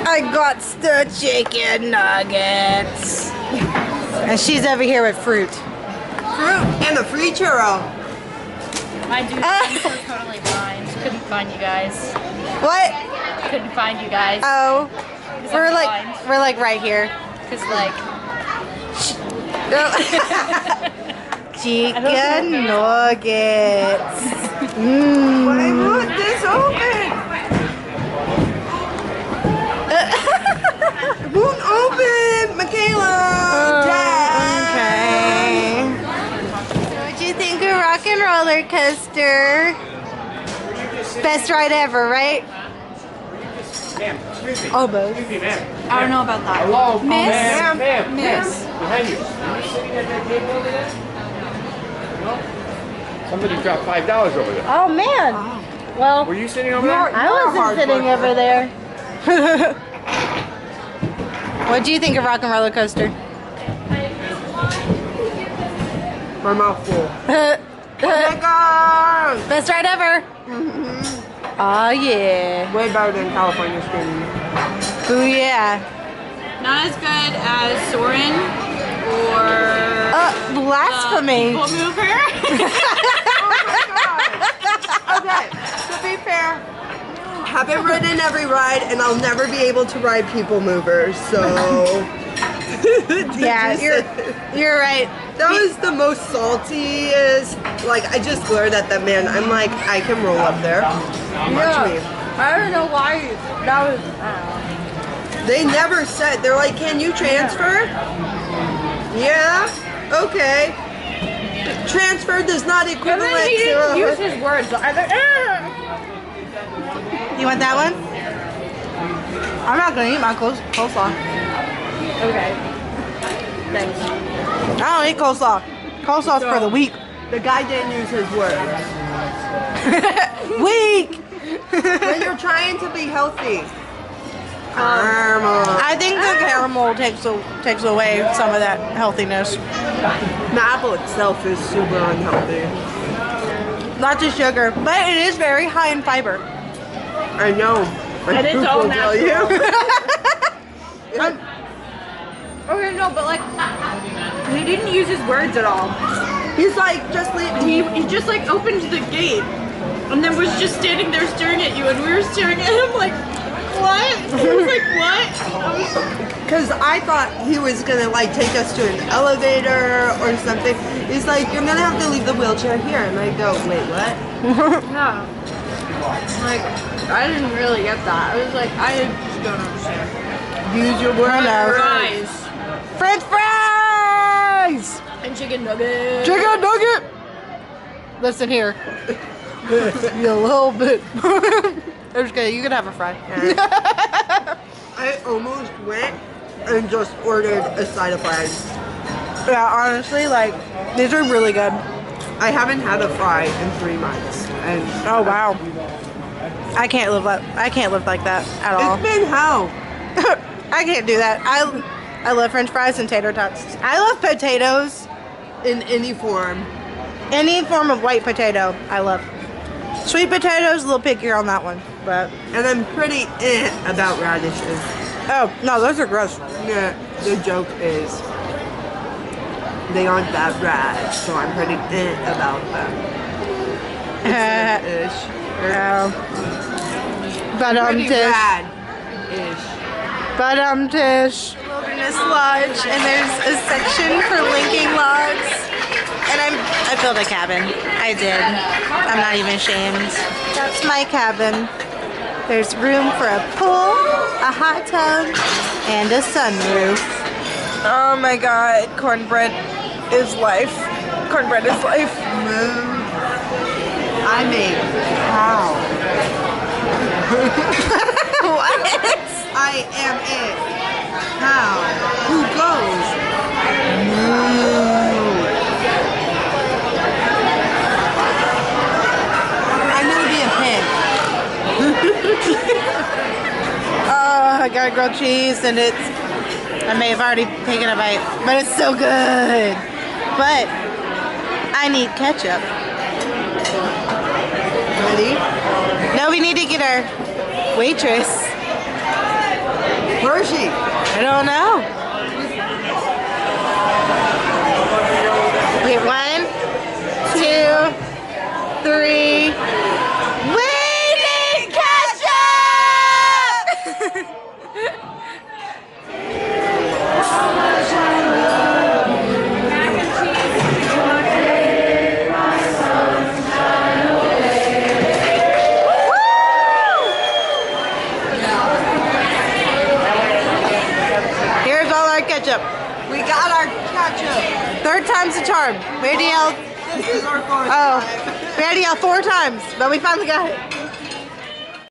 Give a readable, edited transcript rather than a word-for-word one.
I got the chicken nuggets. And she's over here with fruit. Fruit and a free churro. My dude, I'm so totally blind. Couldn't find you guys. What? Couldn't find you guys. Oh, we're like right here. Cause like. Chicken nuggets. Why won't this open? It won't open, Michaela. Okay. So what'd you think of Rock and Roller Coaster? Best ride ever, right? Ma'am, excuse me. Almost. Excuse me, ma'am. I don't know about that. Hello? Miss? Ma'am. Miss? Behind you. Are you sitting at that table over there? No? Somebody dropped $5 over there. Oh man. Well, Were you sitting over there? I wasn't sitting over there. What do you think of Rock and Roller Coaster? My mouth full. Oh my God! Best ride ever. Oh yeah. Way better than California Screaming. Oh yeah. Not as good as Soarin' or Blasphemy. People Mover. Okay, to be fair, haven't ridden every ride, and I'll never be able to ride People Mover. So Yeah, you're right. that was the most saltiest. Like I just glared at that man. I'm like, I can roll up there. Watch me. I don't know why that was. They never said. They're like, can you transfer? Yeah. Okay. Transfer does not equivalent And then he didn't to. use his words. So I was like, You want that one? I'm not gonna eat my coleslaw. okay. Thanks. I don't eat coleslaw. Coleslaw's for the weak. The guy didn't use his words. Weak. When you're trying to be healthy. Caramel. I think the caramel takes away some of that healthiness. The apple itself is super unhealthy. Lots of sugar, but it is very high in fiber. I know. And it's all natural. Okay, no, but like, he didn't use his words at all. He's like, just leave. He just like opened the gate and then was just standing there staring at you, and we were staring at him like, what? He was like, what? Because I thought he was gonna like take us to an elevator or something. He's like, you're gonna have to leave the wheelchair here. And I go, wait, what? Yeah. Like, I didn't really get that. I was like, I just don't understand. Use your words. Fries. French fries! And chicken nuggets. Chicken nugget! Listen here. You a little bit. I'm just kidding. You can have a fry. I almost went and just ordered a side of fries. Yeah, honestly, like, these are really good. I haven't had a fry in 3 months. And Oh, wow. I can't live like that at all. it's been hell. I can't do that. I love French fries and tater tots. I love potatoes. In any form. Any form of white potato, I love. Sweet potatoes, a little pickier on that one, but And I'm pretty about radishes. oh no, those are gross. Yeah, the joke is they aren't that rad, so I'm pretty about them. Ish. But Pretty tish. rad-ish. But tish. Wilderness Lodge, and there's a section for linking logs. And I built a cabin. I did. I'm not even ashamed. That's my cabin. There's room for a pool, a hot tub, and a sunroof. Oh my god, cornbread is life. Cornbread is life. I'm a cow. What? I am a cow who goes moo. I'm gonna be a pig. Oh, I got grilled cheese, and I may have already taken a bite, but it's so good. But I need ketchup. Ready? No, we need to get our waitress. Hershey. I don't know. Wait, 1, 2, 3. We need ketchup! Here's all our ketchup. We got our ketchup. 3rd time's the charm. We had to yell. This is our fourth Oh, time. we had to yell 4 times, but we finally got it.